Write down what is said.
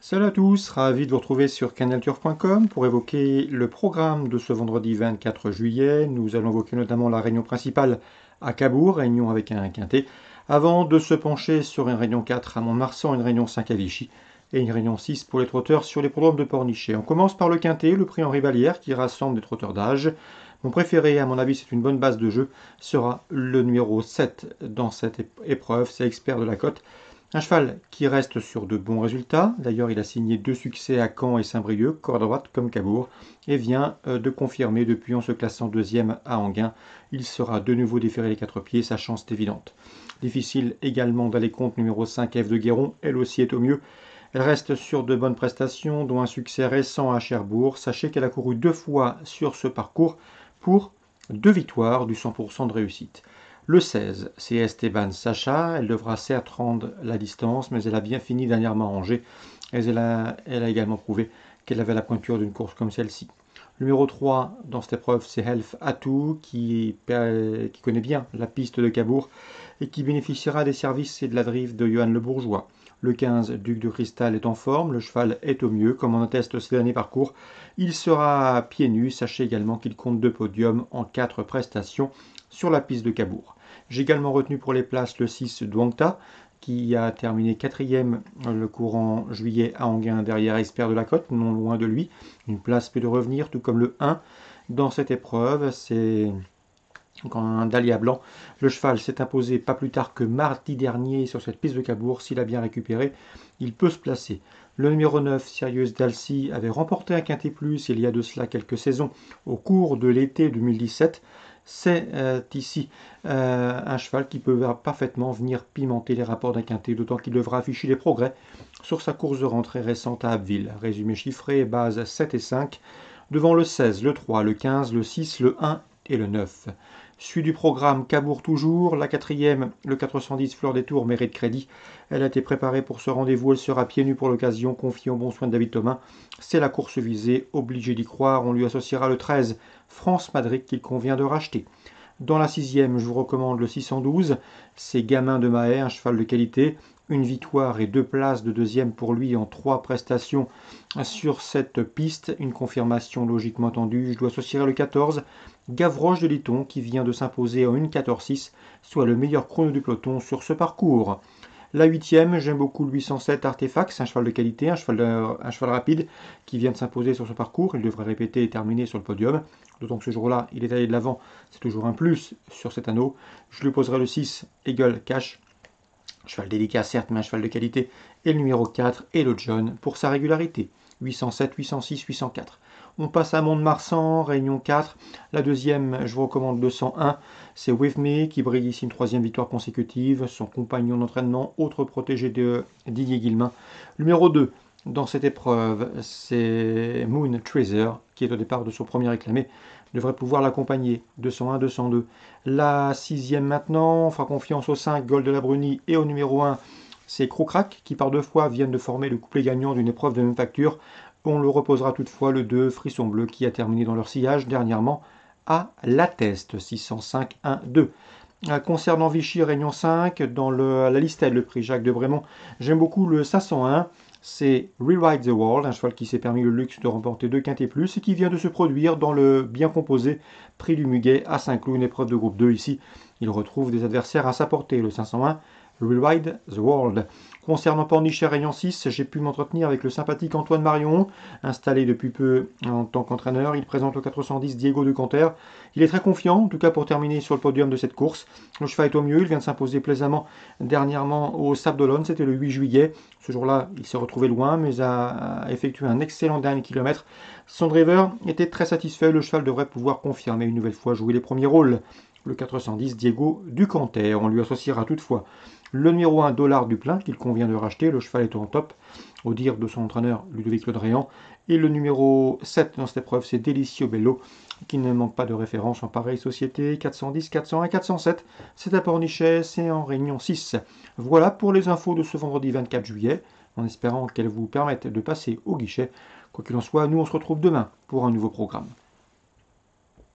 Salut à tous, ravi de vous retrouver sur canalturf.com pour évoquer le programme de ce vendredi 24 juillet. Nous allons évoquer notamment la réunion principale à Cabourg, réunion avec un quintet, avant de se pencher sur une réunion 4 à Mont-de-Marsan, une réunion 5 à Vichy et une réunion 6 pour les trotteurs sur les programmes de Pornichet. On commence par le quintet, le prix Henri Vallière qui rassemble des trotteurs d'âge. Mon préféré, à mon avis, c'est une bonne base de jeu, sera le numéro 7 dans cette épreuve, c'est Expert de la Côte. Un cheval qui reste sur de bons résultats. D'ailleurs, il a signé 2 succès à Caen et Saint-Brieuc, corde à droite comme Cabourg, et vient de confirmer depuis en se classant deuxième à Enghien. Il sera de nouveau déféré les 4 pieds, sa chance est évidente. Difficile également d'aller contre numéro 5, F de Guéron, elle aussi est au mieux. Elle reste sur de bonnes prestations, dont un succès récent à Cherbourg. Sachez qu'elle a couru 2 fois sur ce parcours pour 2 victoires du 100% de réussite. Le 16, c'est Esteban Sacha. Elle devra certes rendre la distance, mais elle a bien fini dernièrement rangée. Et elle a également prouvé qu'elle avait la pointure d'une course comme celle-ci. Le numéro 3 dans cette épreuve, c'est Health Atou, qui connaît bien la piste de Cabourg et qui bénéficiera des services et de la drive de Johan Le Bourgeois. Le 15, Duc de Cristal, est en forme, le cheval est au mieux, comme on atteste ces derniers parcours. Il sera pieds nus, sachez également qu'il compte 2 podiums en 4 prestations sur la piste de Cabourg. J'ai également retenu pour les places le 6 Douangta, qui a terminé 4e le courant juillet à Enghien derrière Expert de la Côte, non loin de lui. Une place peut de revenir, tout comme le 1 dans cette épreuve. C'est un dahlia blanc. Le cheval s'est imposé pas plus tard que mardi dernier sur cette piste de Cabourg. S'il a bien récupéré, il peut se placer. Le numéro 9, Sirius Dalcy, avait remporté un quintet plus il y a de cela quelques saisons au cours de l'été 2017. C'est ici un cheval qui peut parfaitement venir pimenter les rapports d'un quintet, d'autant qu'il devra afficher des progrès sur sa course de rentrée récente à Abbeville. Résumé chiffré, base 7 et 5, devant le 16, le 3, le 15, le 6, le 1 et le 9. Suite du programme, Cabourg toujours, la 4e, le 410 Fleur des Tours mérite crédit. Elle a été préparée pour ce rendez-vous, elle sera pieds nus pour l'occasion, confiée au bon soin de David Thomas. C'est la course visée, obligé d'y croire, on lui associera le 13, France Madrid qu'il convient de racheter. Dans la 6e, je vous recommande le 612, c'est Gamin de Mahé, un cheval de qualité. Une victoire et 2 places de deuxième pour lui en 3 prestations sur cette piste. Une confirmation logiquement tendue. Je dois associer le 14, Gavroche de Liton, qui vient de s'imposer en 1,14,6, soit le meilleur chrono du peloton sur ce parcours. La 8e, j'aime beaucoup le 807 Artefact, un cheval de qualité, un cheval rapide qui vient de s'imposer sur ce parcours. Il devrait répéter et terminer sur le podium. D'autant que ce jour-là, il est allé de l'avant. C'est toujours un plus sur cet anneau. Je lui poserai le 6, Eagle Cash. Cheval délicat certes, mais un cheval de qualité. Et le numéro 4, Hello John, pour sa régularité. 807, 806, 804. On passe à Mont-de-Marsan, réunion 4. La deuxième, je vous recommande le 101. C'est With Me, qui brille ici une 3e victoire consécutive. Son compagnon d'entraînement, autre protégé de Didier Guillemin. Le numéro 2, dans cette épreuve, c'est Moon Treasure, qui est au départ de son premier réclamé. Devrait pouvoir l'accompagner. 201, 202. La 6e maintenant, on fera confiance au 5, Gold de la Bruni, et au numéro 1, c'est Crocrac, qui par 2 fois viennent de former le couplet gagnant d'une épreuve de même facture. On le reposera toutefois le 2, Frisson Bleu, qui a terminé dans leur sillage dernièrement à La Teste, 605, 1, 2. Concernant Vichy, Réunion 5, dans la listelle, le prix Jacques de Brémond, j'aime beaucoup le 501. C'est Rewrite the World, un cheval qui s'est permis le luxe de remporter 2 quintés plus et qui vient de se produire dans le bien composé Prix du Muguet à Saint-Cloud, une épreuve de groupe 2 ici. Il retrouve des adversaires à sa portée, le 501, Rewrite the World. Concernant Pornichet Réunion 6, j'ai pu m'entretenir avec le sympathique Antoine Marion, installé depuis peu en tant qu'entraîneur. Il présente le 410 Diego de Canter. Il est très confiant, en tout cas pour terminer sur le podium de cette course. Le cheval est au mieux, il vient de s'imposer plaisamment dernièrement au Sable d'Olonne, c'était le 8 juillet. Ce jour-là, il s'est retrouvé loin, mais a effectué un excellent dernier kilomètre. Son driver était très satisfait, le cheval devrait pouvoir confirmer une nouvelle fois jouer les premiers rôles. Le 410 Diego du Canter, on lui associera toutefois le numéro 1 Dollar du Plein qu'il convient de racheter, le cheval est en top, au dire de son entraîneur Ludovic Ledréan. Et le numéro 7 dans cette épreuve, c'est Delicio Bello, qui ne manque pas de référence en pareille société, 410, 401, 407. C'est à Pornichet, c'est en Réunion 6. Voilà pour les infos de ce vendredi 24 juillet, en espérant qu'elles vous permettent de passer au guichet. Quoi qu'il en soit, nous on se retrouve demain pour un nouveau programme.